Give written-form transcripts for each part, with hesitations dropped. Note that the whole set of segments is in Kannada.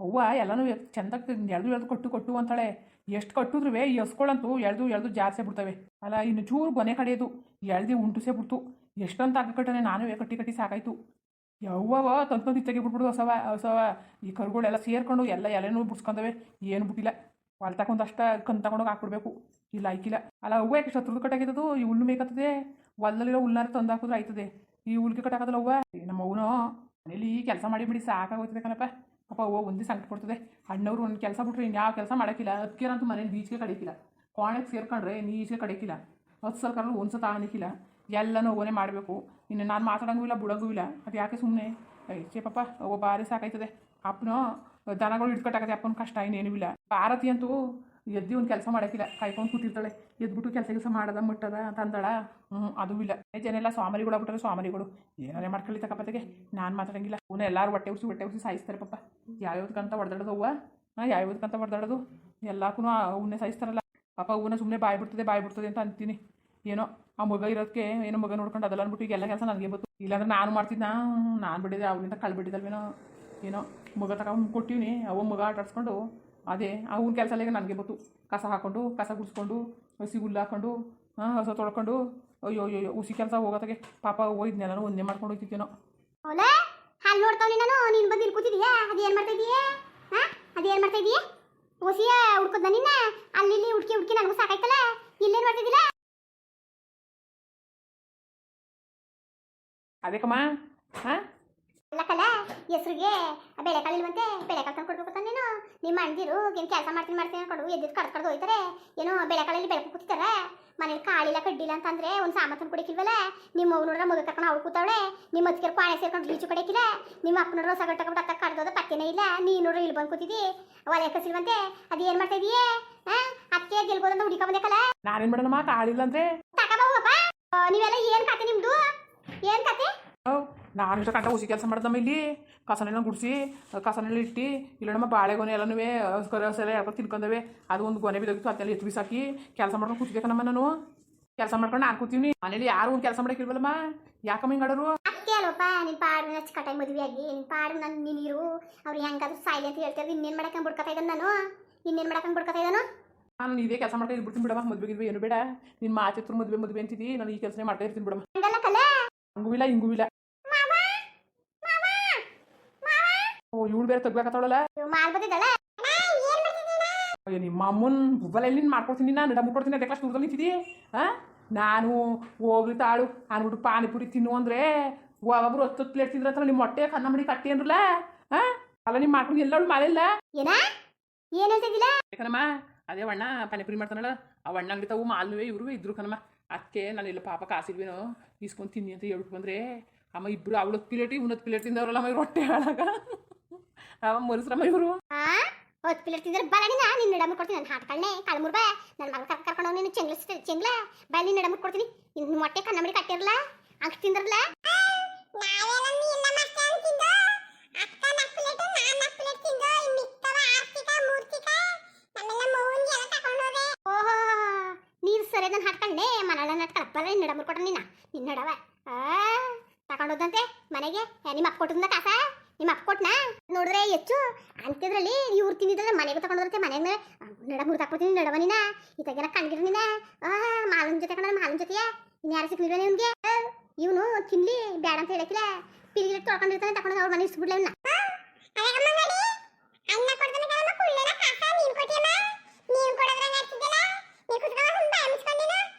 ಅವ್ವ ಎಲ್ಲನೂ ಚಂದಕ್ಕೆ ಎಳ್ದು ಎಳ್ದು ಕೊಟ್ಟು ಕೊಟ್ಟು ಅಂತಾಳೆ. ಎಷ್ಟು ಕಟ್ಟಿದ್ರು ಎಸ್ಕೊಳಂತೂ ಎಳ್ದು ಎಳ್ದು ಜಾಸ್ತಿ ಬಿಡ್ತವೆ. ಅಲ್ಲ ಇನ್ನು ಚೂರು ಗೊನೆ ಕಡಿಯೋದು ಎಳ್ದು ಉಂಟುಸೇ ಬಿಡ್ತು. ಎಷ್ಟಂತ ಆಗ ಕಟ್ಟನೆ ನಾನು ಕಟ್ಟಿ ಕಟ್ಟಿ ಸಾಕಾಯ್ತು. ಯವ್ವವ ತಂದು ತೆಗಿ ಬಿಟ್ಬಿಡು ಹೊಸವ ಹೊಸವ. ಈ ಕರುಗಳೆಲ್ಲ ಸೇರ್ಕೊಂಡು ಎಲ್ಲ ಎಲೆನೂ ಬಿಡ್ಸ್ಕೊಂಡವೆ. ಏನು ಬಿಟ್ಟಿಲ್ಲ. ಹೊಲ ತಗೊಂಡಷ್ಟ ಕಣ್ ತಗೊಂಡೋಗಿ ಹಾಕ್ಬಿಡ್ಬೇಕು. ಇಲ್ಲ ಆಯ್ಕಿಲ್ಲ. ಅಲ್ಲ ಅವ್ವ ಯಾಕೆ ಶತ್ರುದು ಕಟ್ಟಾಗಿದ್ದು ಈ ಹುಲ್ಲು ಮೇಕತ್ತದೆ. ಹೊಲದಲ್ಲಿರೋ ಹುಲ್ಲಾರ ತಂದು ಹಾಕಿದ್ರೆ ಆಯ್ತದೆ. ಈ ಹುಲ್ಗೆ ಕಟ್ಟಾಕದಲ್ಲ ಅವ್ವ. ನಮ್ಮ ಅವನು ಮನೇಲಿ ಕೆಲಸ ಮಾಡಿ ಬಿಡಿ ಸಾಕಾಗೋಯ್ತದೆ ಕಣಪ್ಪ. ಪಾಪ ಅವ್ವ ಒಂದೇ ಸಂಕಟ ಕೊಡ್ತದೆ. ಅಣ್ಣವ್ರು ಒಂದು ಕೆಲಸ ಬಿಟ್ರೆ ಇನ್ಯಾವ ಕೆಲಸ ಮಾಡೋಕ್ಕಿಲ್ಲ. ಅದಕ್ಕೇನಂತೂ ಮನೇಲಿ ಬೀಚಿಗೆ ಕಡಿಕಿಲ್ಲ. ಕೋಣೆಗೆ ಸೇರ್ಕೊಂಡ್ರೆ ನೀಚಿಗೆ ಕಡಿಕಿಲ್ಲ. 10 ಸಲ ಕರೆದು ಒಂದು ಸತ ಆನಿಕ್ಕಿಲ್ಲ. ಎಲ್ಲನೂ ಓನೇ ಮಾಡಬೇಕು. ಇನ್ನು ನಾನು ಮಾತಾಡೋಂಗೂ ಇಲ್ಲ ಬಿಡೋಂಗೂ ಇಲ್ಲ. ಅದು ಯಾಕೆ ಸುಮ್ಮನೆ ಐಚೆ ಪಾಪ ಅವ್ವ ಭಾರಿ ಸಾಕಾಯ್ತದೆ. ಅಪ್ಪನೋ ದನಗಳು ಹಿಡ್ಕೊಟ್ಟಾಗತ್ತೆ. ಅಪ್ಪನ ಕಷ್ಟ ಇನ್ನೇನೂ ಇಲ್ಲ. ಭಾರತಿ ಅಂತೂ ಎದ್ದು ಒಂದು ಕೆಲಸ ಮಾಡೋಕ್ಕಿಲ್ಲ. ಕಾಯ್ಕೊಂಡು ಕೂತಿರ್ತಾಳೆ. ಎದ್ಬಿಟ್ಟು ಕೆಲಸ ಮಾಡೋದ ಮುಟ್ಟದ ಅಂತ ಅಂದಳ. ಅದೂ ಇಲ್ಲ. ಜನ ಎಲ್ಲ ಸ್ವಾಮರಿಗಳು ಆಗ್ಬಿಟ್ರೆ ಸ್ವಾಮರಿಗಳು ಏನಾರೇ ಮಾಡ್ಕೊಳ್ಳಿ ತಕ್ಕಪತ್ತಿಗೆ. ನಾನು ಮಾತಾಡೋಂಗಿಲ್ಲ. ಅವನ್ನ ಎಲ್ಲರೂ ಹೊಟ್ಟೆ ಉಸಿ ಸಾಯಿಸ್ತಾರೆ ಪಾಪ. ಯಾವ್ಯಾವ್ದಕ್ಕಂತ ಹೊಡೆದಾಡೋದು ಅವ್ವ. ಯಾವ್ಯಾವ್ದಕ್ಕಂತ ಹೊಡೆದಾಡೋದು ಎಲ್ಲಕ್ಕೂ ಅವನ್ನೇ ಸಾಯಿಸ್ತಾರಲ್ಲ ಪಾಪ. ಅವನ್ನ ಸುಮ್ಮನೆ ಬಾಯಿ ಬಿಡ್ತದೆ ಅಂತ ಅಂತೀನಿ. ಏನೋ ಆ ಮಗ ಇರೋದಕ್ಕೆ ಏನೋ ಮಗ ನೋಡ್ಕೊಂಡು ಅದೆಲ್ಲ ಅಂದ್ಬಿಟ್ಟು ಈಗ ಎಲ್ಲ ಕೆಲಸ ನನಗೆ ಬಂತು. ಇಲ್ಲಾಂದ್ರೆ ನಾನು ಮಾಡ್ತಿದ್ದ. ನಾನು ಬಿಟ್ಟಿದ್ದೆ ಅವನಿಂದ ಕಳ್ಬಿಟ್ಟಿದ್ದಲ್ವೇನೋ. ಏನೋ ಮಗ ತಗೊಂಡು ಕೊಟ್ಟಿವ್ನಿ. ಅವ ಮಗ ಆಟಾಡ್ಸ್ಕೊಂಡು ಅದೇ ಅವನ ಕೆಲಸ ಎಲ್ಲ ನನಗೆ ಬಂತು. ಕಸ ಹಾಕ್ಕೊಂಡು ಕಸ ಗುಡಿಸ್ಕೊಂಡು ಹಸಿ ಹುಲ್ಲು ಹಾಕ್ಕೊಂಡು ಹೊಸ ತೊಳ್ಕೊಂಡು ಅಯ್ಯೋ ಅಯ್ಯೋ ಹುಸಿ ಕೆಲಸ ಹೋಗೋತಾಗೆ ಪಾಪ ಹೋಯ್ದನ್ನೆಲ್ಲ ಒಂದೇ ಮಾಡ್ಕೊಂಡು ಹೋಗ್ತಿದ್ದೇನೋ. ಹಾಲು ನೋಡ್ತಾವನಿ ನಾನು. ನೀನು ಬಂದು ಇಲ್ಲಿ ಕೂತಿದೀಯಾ? ಅದೇನು ಮಾಡ್ತಾ ಇದೀಯಾ? ಅದೇನು ಮಾಡ್ತಾ ಇದೀಯಾ? ಹೊಸಿಯ ಹುಡ್ಕೋದ ನಿನ್ನ ಅಲ್ಲಿ ಹುಡ್ಕಿ ನನಗೂ ಸಾಕಾಯ್ತಲ್ಲ. ಇಲ್ಲೇನು ಮಾಡ್ತಿದ್ದಿಲ್ಲ? ಅದಕ್ಕಮ್ಮ ಅಲ್ಲಕ್ಕಲ್ಲ ಹೆಸ್ರಿಗೆ ಬೆಳೆಕಾಳು ಇಲ್ವಂತೆ. ಬೆಳೆಕಾಳು ತಂದು ಕೊಡ್ಬೇಕು ತಾನೇನು. ನಿಮ್ಮ ಅಣ್ದಿರು ಏನು ಕೆಲಸ ಮಾಡ್ತೀನಿ ಅನ್ಕೊಂಡು ಎದ್ದಿದ್ದು ಕಡ್ದು ಹೋಯ್ತಾರೆ. ಏನೋ ಬೆಳೆಕಾಳಲ್ಲಿ ಬೆಳಕು ಕೂತಿದ್ದಾರೆ. ಮನೇಲಿ ಕಾಳಿಲ್ಲ ಕಡ್ಡಿಲ್ಲ ಅಂತಂದ್ರೆ ಒಂದು ಸಾಮಾನು ತಂದು ಕೊಡಕ್ಕಿಲ್ವಲ್ಲ. ನಿಮ್ಮ ಮಗು ನೋಡ್ರೆ ಮಗ ಕರ್ಕೊಂಡು ಅವಳು ಕೂತಾವಳೆ. ನಿಮ್ಮ ಅತ್ತಿಗೆರು ಪಾಣೆ ಸೇರ್ಕೊಂಡು ಬೀಚು ಕಡೆಕಿಲ್ಲ. ನಿಮ್ಮ ಅಪ್ಪ ನೋಡ್ರೆ ಹೊಸ ಗಟ್ಟಕೊಂಡು ಅತ್ತ ಕಡ್ದೋದ ಪತ್ತೆನೇ ಇಲ್ಲ. ನೀನು ನೋಡ್ರೆ ಇಲ್ಲಿ ಬಂದು ಕೂತಿದ್ದಿ. ಒಲೆ ಕಸಿಲ್ವಂತೆ. ಅದೇನು ಮಾಡ್ತಾ ಇದೀಯೇ? ಅದಕ್ಕೆ ಗೆಲ್ಬೋದಂತ ಹುಡುಕ ಬಂದೇಕಲ್ಲ. ನಾನೇನು ಮಾಡೋಣಮ್ಮ ಕಾಳಿಲ್ಲ ಅಂದ್ರೆ ತಗೋಬಪ್ಪ. ನೀವೆಲ್ಲ ಏನು ಕತೆ ನಿಮ್ಮದು? ಏನು ಕತೆ? ನಾನು ಇಷ್ಟ ಕಂಟ ಹುಸಿ ಕೆಲಸ ಮಾಡ್ದಮ್ಮ. ಇಲ್ಲಿ ಕಸನೆಲ್ಲ ಗುಡಿಸಿ ಕಸನೆಲ್ಲ ಇಟ್ಟು ಇಲ್ಲ ನಮ್ಮ ಬಾಳೆಗೊನೆ ಎಲ್ಲನೂ ಕರಸೆಲ್ಲ ಯಾಕೆ ತಿನ್ಕೊಂಡವೆ. ಅದು ಒಂದು ಗೊನೆ ಬಿದ್ದೋಗಿತ್ತು. ಅದನ್ನೆಲ್ಲ ಎತ್ತು ಬಿಸಾಕಿ ಕೆಲಸ ಮಾಡ್ಕೊಂಡು ಕೂತಿದ್ದೇಕನಮ್ಮ. ನಾನು ಕೆಲಸ ಮಾಡ್ಕೊಂಡು ನಾನು ಕೂತೀವಿ. ಮನೇಲಿ ಯಾರು ಒಂದು ಕೆಲಸ ಮಾಡೋಕ್ಕಿಲ್ವಲ್ಲಮ್ಮ. ಯಾಕಮ್ಮ ಹಿಂಗಾಡೋರು? ಅದಕ್ಕೆ ಅಲ್ಲಪ್ಪ ನಿನ್ನ ಪಾಡು ಕಟಾಗಿ ಮದುವೆ ಆಗಿ ನಿನ್ನ ಪಾಡು ನನ್ನ ನೀರು ಅವ್ರು ಹೆಂಗಾದ್ರೂ ಸಾಯ್ಲಿ ಅಂತ ಹೇಳ್ತಾರೆ. ಇನ್ನೇನು ಮಾಡಕ್ಕೆ ಬಿಡ್ಕೊತಾ ಇದ್ದಾನೆ ನಾನು. ಇನ್ನೇನು ಮಾಡಕ್ಕೆ ಬಿಡ್ಕೊತಾ ಇದ್ದಾನು? ನಾನು ಇದೇ ಕೆಲಸ ಮಾಡ್ಕೊಂಡು ಇರ್ಬಿಡ್ತೀನಿ ಬಿಡಮ್ಮ. ಮದುವೆಗಿಲ್ವ ಏನು ಬೇಡ. ನಿನ್ನ ಮಾತಿತ್ರ ಮದುವೆ ಅಂತಿದ್ದಿ. ನಾನು ಈ ಕೆಲಸನೇ ಮಾಡ್ತಾ ಇರ್ತೀನಿ ಬಿಡಮ್ಮ. ಹಂಗೂ ಇಲ್ಲ ಹಿಂಗೂ ಇಲ್ಲ. ಓ ಇವಳು ಬೇರೆ ತಗ್ಲಾಕತ್ತಾಳಲ್ಲ. ಅಯ್ಯೋ ನಿಮ್ಮ ಅಮ್ಮನ ಬುಬ್ಬಲ ಎಲ್ಲಿ ಮಾಡ್ಕೊಡ್ತೀನಿ. ನಾನು ನಡ ಮುಟ್ಕೊಡ್ತೀನಿ. ಅದೇ ಕ್ಲಾಸ್ ದೂರದಲ್ಲಿ ನಿಂತಿದ್ದಿ. ನಾನು ಹೋಗ್ಲಿ ತಾಳು ಅನ್ಬಿಟ್ಟು ಪಾನಿಪುರಿ ತಿನ್ನು ಅಂದರೆ ಒಬ್ಬರು 10 ಪ್ಲೇಟ್ ತಿಂದ್ರತ್ತಲ್ಲ. ನಿಮ್ಮ ಹೊಟ್ಟೆ ಕನ್ನ ಮಡಿ ಕಟ್ಟಿ ಅಂದ್ರಲ್ಲ. ಅಲ್ಲ ನಿಮ್ಮ ಮಾಡ್ಕೊಂಡು ಎಲ್ಲವಳು ಮಾಲಿಲ್ಲ ಯಾಕನಮ್ಮ. ಅದೇ ಅಣ್ಣ ಪಾನಿಪುರಿ ಮಾಡ್ತಾನಲ್ಲ. ಆ ಅಣ್ಣ ಅಂಗಡಿ ತಾವು ಮಾಲ್ನುವೆ ಇವರು ಇದ್ರು ಕಣಮ್ಮ. ಅದಕ್ಕೆ ನಾನು ಎಲ್ಲ ಪಾಪ ಕಾಸಿಲ್ವೇನೋ ಇಸ್ಕೊಂಡು ತಿನ್ನಿ ಅಂತ ಹೇಳ್ಬಿಟ್ಟು ಬಂದರೆ ಅಮ್ಮ ಇಬ್ಬರು ಅವಳು 10 ಪ್ಲೇಟ್ ಇವನು 10 ಪ್ಲೇಟ್ ತಿಂದವ್ರಲ್ಲ ಅಮ್ಮ. ಇವ್ರು ಹೊಟ್ಟೆ ಹಾಳಾಗ ಅವ ಮರುಸ್ರಮ್ಮ ಇವರು 10 ಪ್ಲೇಟ್ ತಿಂದ್ರೆ ಬರಡಿ. ನಾನು ನಿನ್ನ ನಡ ಮುಟ್ಕೊಡ್ತೀನಿ. ನನ್ನ ಹಾಟ್ಕಳ್ಳೆ ಕಳ್ಮುರ್ಬ ನನ್ನ ಮಗ ಕರ್ಕೊಂಡು ನೀನು ಚೆಂಗ್ಲ ಬಾ. ನಿನ್ನ ನಡ ಮುಟ್ಕೊಡ್ತೀನಿ. ನಿನ್ನ ಮೊಟ್ಟೆ ಕನ್ನಂಬಡಿ ಕಟ್ಟಿರಲ್ಲ ಅಂಕ್ ತಿಂದ್ರಲ್ಲ. ಓಹೋ ನೀರು ಸರಿ ನನ್ನ ಹಾಟ್ಕಂಡೆ ಮನೆಯಲ್ಲ ನಟ್ಕಳಪ್ಪಲ್ಲ. ನಿನ್ನ ನಡ ಮುಟ್ಕೊಟ್ರೆ ನಿನ್ನ ನಡವ ತಗೊಂಡೋದಂತೆ ಮನೆಗೆ. ನಿಮ್ಮ ಅಪ್ಪ ಕೊಟ್ಟಿದ್ದ ಕಾಸ ನಿಮ್ಮ ಅಪ್ಪ ಕೊಟ್ನಾ ನೋಡಿದ್ರೆ ಹೆಚ್ಚು ಅಂತಿದ್ರಲ್ಲಿ ಇವ್ರು ತಿಂದಿದ್ರೆ ಮನೆಗೆ ತಗೊಂಡೋದಂತೆ. ಮನೆಗೆ ನಡ ಮುರಿದು ಹಾಕ್ಬಿಡ್ತೀನಿ ನಡವ ನೀನ. ಇತ್ತಾಗೆಲ್ಲ ಕಂಡಿರು ನೀನ. ಮಾಲನ್ ಜೊತೆ ಕಣ ಮಾಲನ್ ಜೊತೆಯ ಇನ್ಯಾರು ಸಿಕ್ಲಿಲ್ವ ನಿಮ್ಗೆ? ಇವನು ತಿನ್ಲಿ ಬೇಡ ಅಂತ ಹೇಳಕ್ಕಿಲ್ಲ. ಪಿರಿಗಿಲಿ ತೊಳ್ಕೊಂಡಿರ್ತಾನೆ ತಗೊಂಡು ಅವ್ರ ಮನೆ ಇಸ್ಬಿಡ್ಲ ಇವನ್ನ.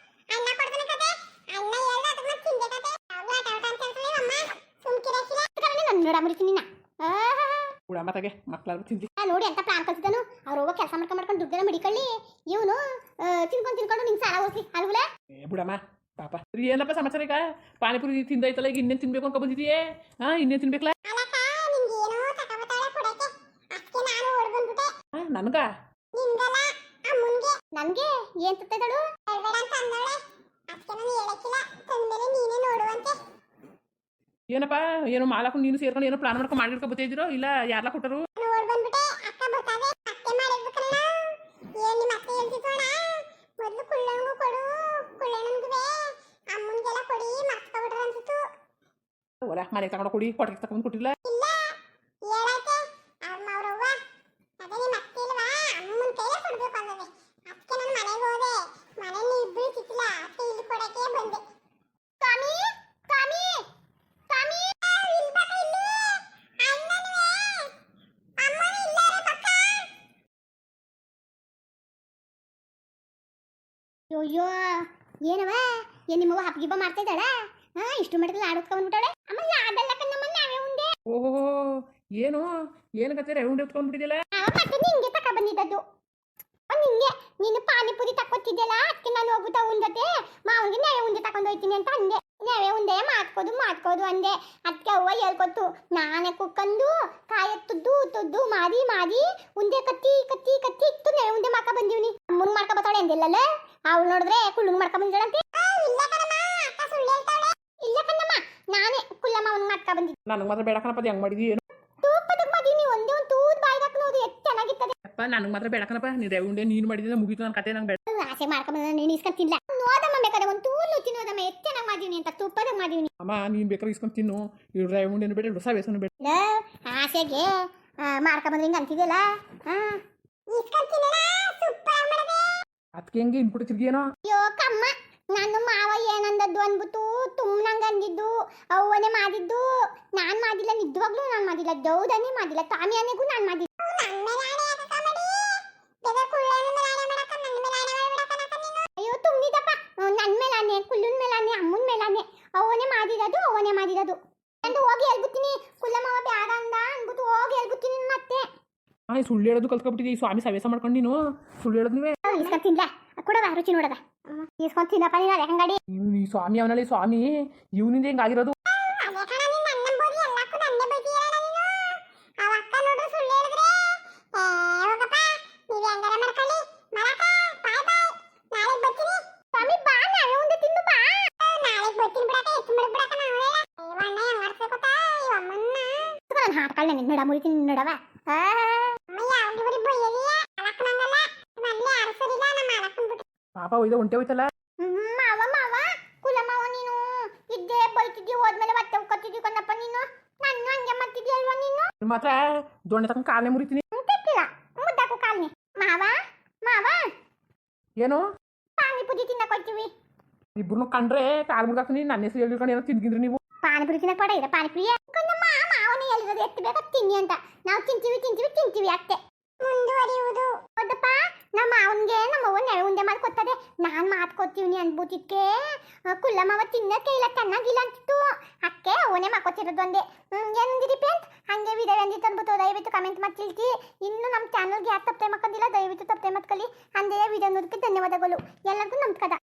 ಮತ್ತಾಗೆ ಮಕ್ಕಳು ತಿಂದಿ ನೋಡಿ ಅಂತ ಪ್ಲಾನ್ ಕಲ್ಸಿದನು. ಅವ್ರು ಹೋಗೋ ಕೆಲಸ ಮಾಡ್ಕೊಂಡು ದುಡ್ಡೆಲ್ಲ ಮಡಿಕೊಳ್ಳಿ. ಇವನು ತಿನ್ಕೊಂಡು ನಿಂಗೆ ಸಾಲ ಹೋಗ್ಲಿ ಅಲ್ವಲ್ಲ. ಬಿಡಮ್ಮ ಪಾಪ. ಏನಪ್ಪ ಸಮಾಚಾರ? ಈಗ ಪಾನಿಪುರಿ ತಿಂದೈತಲ್ಲ. ಈಗ ಇನ್ನೇನು ತಿನ್ಬೇಕು ಅನ್ಕೊ ಬಂದಿದೀಯೇ? ಇನ್ನೇನು ತಿನ್ಬೇಕಲ್ಲ ನನ್ಗ? ನನ್ಗೆ ಏನ್ ತತ್ತದಳು? ಏನಪ್ಪ ಏನೋ ಮಾಲಕು ನೀನು ಸೇರ್ಕೊಂಡು ಏನೋ ಪ್ಲಾನ್ ಮಾಡ್ಕೊಂಡು ಮಾಡಿರ್ಕೊ ಬತ್ತಿದ್ದೀರೋ ಇಲ್ಲ ಯಾರಲ್ಲ ಕೊಟ್ಟರು? ಮನೆಗೆ ತಗೊಂಡು ಕೊಡಿ ಕೊಟ್ಟಿಗೆ ತಗೊಂಡು ಕೊಟ್ಟಿಲ್ಲ. ಅಯ್ಯೋ ಏನವ ಏನ್ ನಿಮ್ಮವ್ವ ಹಪ್ಗಿಬ್ಬ ಮಾಡ್ತಾ ಇದ್ದಾಳ ಇಷ್ಟು ಮಟ್ಟದಲ್ಲಿ ಆಡೋದ್ಕೊಂಡ್ಬಿಟ್ಟಾಳೆ ಆಮೇಲೆ ಅದೆಲ್ಲ ಕಣ್ಣಮ್ಮ ನಾವೇ ಉಂಡೆ ಓಹೋ ಏನು ಏನು ಕತೆ ರೌಂಡ್ ಎತ್ಕೊಂಡ್ಬಿಟ್ಟಿದ್ಯಲ್ಲ. ಮತ್ತೆ ನಿಂಗೆ ತಕ ಬಂದಿದ್ದದ್ದು ನಿಂಗೆ ನೀನು ಪಾನಿಪುರಿ ತಕ್ಕೊತಿದ್ದೆಲ್ಲ ಅದಕ್ಕೆ ನಾನು ಹೋಗ್ಬಿಟ್ಟ ಉಂಡತೆ ಮಾವನಿಗೆ ನೆವೆ ಉಂಡೆ ತಕೊಂಡು ಹೋಯ್ತೀನಿ ಅಂತ ಅಂದೆ. ನೆವೆ ಉಂಡೆ ಮಾಡ್ಕೋದು ಅಂದೆ. ಅದಕ್ಕೆ ಅವ್ವ ಹೇಳ್ಕೊತ್ತು ನಾನೇ ಕುಕ್ಕಂದು ಕಾಯ ತುದ್ದು ಮಾದಿ ಉಂಡೆ ಕತ್ತಿ ಇತ್ತು ನೆವೆ ಉಂಡೆ ಮಾಡ್ಕ ಬಂದೀವ್ನಿ. ಅಮ್ಮಂಗ್ ಮಾಡ್ಕ ಬತ್ತಾಳೆ ಅಂದಿಲ್ಲಲ್ಲ ಅವಳು ನೋಡಿದ್ರೆ ಕುಳ್ಳಂಗ್ ಮಾಡ್ಕ ಬಂದಿದ್ದಾಳಂತೆ. ಇಲ್ಲ ಕಣಮ್ಮ ನಾನೇ ಕುಲ್ಲಮ್ಮ ಅವ್ನಿಗೆ ಮಾಡ್ಕ ಬಂದಿದ್ದೆ. ನನಗೆ ಮಾತ್ರ ಬೇಡ ಕಣಪ್ಪ, ಅದು ಹೆಂಗೆ ಮಾಡಿದ್ವಿ ಏನು ತೂಪದಕ್ಕೆ ಮದೀನಿ ಒಂದೇ ಒಂದು ತೂದ್ ಬಾಯಿಗೆ ಹಾಕೋದು ಎಷ್ಟು ಚೆನ್ನಾಗಿರ್ತದೆ. ಅಪ್ಪ ನನಗೆ ಮಾತ್ರ ಬೇಡ ಕಣಪ್ಪ, ನೀನು ರೌಂಡೆ ನೀನು ಮಾಡಿದ್ರೆ ಮುಗೀತು ನನ್ನ ಕತೆ. ನಂಗೆ ಬೇಡ, ಆಸೆ ಮಾಡ್ಕೊಂಬಂದ ನೀನು ಇಸ್ಕೊಂತಿಲ್ಲ. ನೋದಮ್ಮ ಬೇಕಾದ್ರೆ ಒಂದು ತೂಲು ತಿನ್ನೋದಮ್ಮ ಎಷ್ಟು ಚೆನ್ನಾಗಿ ಮಾಡಿವ್ನಿ ಅಂತ ತುಪ್ಪದಾಗ ಮಾಡಿವ್ನಿ. ಅಮ್ಮ ನೀನು ಬೇಕಾದ್ರೆ ಇಸ್ಕೊಂಡು ತಿನ್ನು, ಇವ್ರು ರೌಂಡೇನು ಬೇಡ ಹೊಸ ಬೇಸನು ಬೇಡ. ಆಸೆಗೆ ಮಾಡ್ಕೊಂಬಂದ್ರೆ ಹಿಂಗೆ ಅಂತಿದ್ದಲ್ಲ ಅದಕ್ಕೆ ಹೆಂಗೆ ಇನ್ಬಿಟ್ಟು ತಿರ್ಗೇನೋ. ಅಯ್ಯೋ ಕಮ್ಮ ನಾನು ಮಾವ ಏನಂದದ್ದು ಅನ್ಬಿಟ್ಟು ನಂಗೆ ಅಂದಿದ್ದು ಅವನೇ ಮಾಡಿದ್ದು. ನಾನು ಮಾಡಿಲ್ಲ, ನಿಜವಾಗ್ಲೂ ನಾನು ಮಾಡಿಲ್ಲ, ದೌದನೇ ಮಾಡಿಲ್ಲ, ತಾಮಿಯಾನೆಗೂ ನಾನು ಮಾಡಿದ್ದು. ಅಯ್ಯೋ ತುಂಬಿದಪ್ಪ ನನ್ನ ಮೇಲಾನೆ ಕುಲ್ಲುನ್ ಮೇಲಾನೆ ಅಮ್ಮನ ಮೇಲಾನೆ ಅವನೇ ಮಾಡಿರೋದು ಎಂದು ಹೋಗಿ ಹೇಳ್ಬಿಡ್ತೀನಿ. ಕುಲ್ಲಮ್ಮವ ಬೇಡ ಅಂದ ಅನ್ಬಿಟ್ಟು ಹೋಗಿ ಹೇಳ್ಬಿಡ್ತೀನಿ ಮತ್ತೆ. ಹಾಂ ಸುಳ್ಳು ಹೇಳೋದು ಕಲ್ತ್ಕೊಬಿಟ್ಟಿದ್ದೆ ಈ ಸ್ವಾಮಿ ಸವೇಸ ಮಾಡ್ಕೊಂಡು ನೀನು ಸುಳ್ಳು ಹೇಳೋದು ನೀವೇ. ಇಸ್ಕೊಂತಿಲ್ಲ ಕೊಡವ ರುಚಿ ನೋಡದ ಇಸ್ಕೊಂತಿದ್ದಪ್ಪ ನೀನು ಅದೇ ಹಂಗಾಡಿ. ಇವನು ಈ ಸ್ವಾಮಿ ಅವನಲ್ಲಿ ಸ್ವಾಮಿ ಇವನಿಂದ ಹೆಂಗಾಗಿರೋದು. ಹಾಡ್ಕೊಳ್ಳ ನಿನ್ನಡ ಮುರಿತೀನಿ ನಿನ್ನಡವ ಪಾಪ ಒಯ್ದ ಒಂಟೆ ಹೋಯ್ತಲ್ಲ. ಮಾವ ಕುಲಮ್ಮವ ನೀನು ಇದ್ದೇ ಬೈತಿದ್ದಿ ಹೋದ್ಮೇಲೆ ಮತ್ತೆ ಉಕ್ಕತ್ತಿದ್ದಿ ಕಣ್ಣಪ್ಪ ನೀನು. ನನ್ನ ಹಂಗೆ ಮಾಡ್ತಿದ್ಯಲ್ವ ನೀನು. ಮಾತ್ರ ದೊಣ್ಣೆ ತಗೊಂಡು ಕಾಲೇ ಮುರಿತೀನಿ. ತೆಕ್ಕಿಲ್ಲ ಮುದ್ದಾಕು ಕಾಲ್ನಿ. ಮಾವ ಏನು ಪಾನಿಪುರಿ ತಿನ್ನಕ್ ಹೋಗ್ತೀವಿ. ಇಬ್ಬರನ್ನು ಕಂಡ್ರೆ ಕಾಲು ಮುರಿದಾಕ್ತೀನಿ. ನನ್ನ ಹೆಸರು ಹೇಳ್ಕೊಂಡು ಏನೋ ತಿಂದಿದ್ರಿ ನೀವು. ಪಾನಿಪುರಿ ತಿನ್ನಕ್ ಪಡ ಇದೆ ಪಾನಿಪುರಿ ಮಾವನೇ ಹೇಳಿರೋದು ಎಷ್ಟು ಬೇಗ ತಿನ್ನಿ ಅಂತ. ನಾವು ತಿಂತೀವಿ ಅಷ್ಟೇ. ಮುಂದುವರಿಯುವುದು ಹೌದಪ್ಪ. ನಮ್ಮ ಮಾವನ್ಗೆ ನಮ್ಮವ್ವ ನೆವೆ ಉಂಡೆ ಮಾಡ್ಕೊತಾರೆ. ನಾನು ಮಾಡ್ಕೊತೀವಿ ಅನ್ಬಿಟ್ಟಿದ್ಕೆ ಕುಲ್ಲಮ್ಮವ ತಿನ್ನಕ್ಕೆ ಇಲ್ಲ ಚೆನ್ನಾಗಿಲ್ಲ ಅಂತಿತ್ತು. ಅಕ್ಕೆ ಅವನೇ ಮಾಡ್ಕೊತಿರೋದು ಒಂದೇ. ಏನಂದಿರಿ ಫ್ರೆಂಡ್ಸ್ ಹಂಗೆ ವಿಡಿಯೋ ಅಂದಿತ್ತು ಅನ್ಬಿಟ್ಟು ದಯವಿಟ್ಟು ಕಮೆಂಟ್ ಮಾಡಿ ತಿಳಿಸಿ. ಇನ್ನು ನಮ್ಮ ಚಾನಲ್ಗೆ ಯಾಕೆ ಸಬ್ಸ್ಕ್ರೈಬ್ ಮಾಡ್ಕೊಂಡಿಲ್ಲ ದಯವಿಟ್ಟು ಸಬ್ಸ್ಕ್ರೈಬ್ ಮಾಡ್ಕೊಳ್ಳಿ. ಅಂದೇ ವಿಡಿಯೋ ನೋಡೋದಕ್ಕೆ ಧನ್ಯವಾದಗಳು. ಎಲ್ಲರಿಗೂ ನಮಸ್ಕಾರ.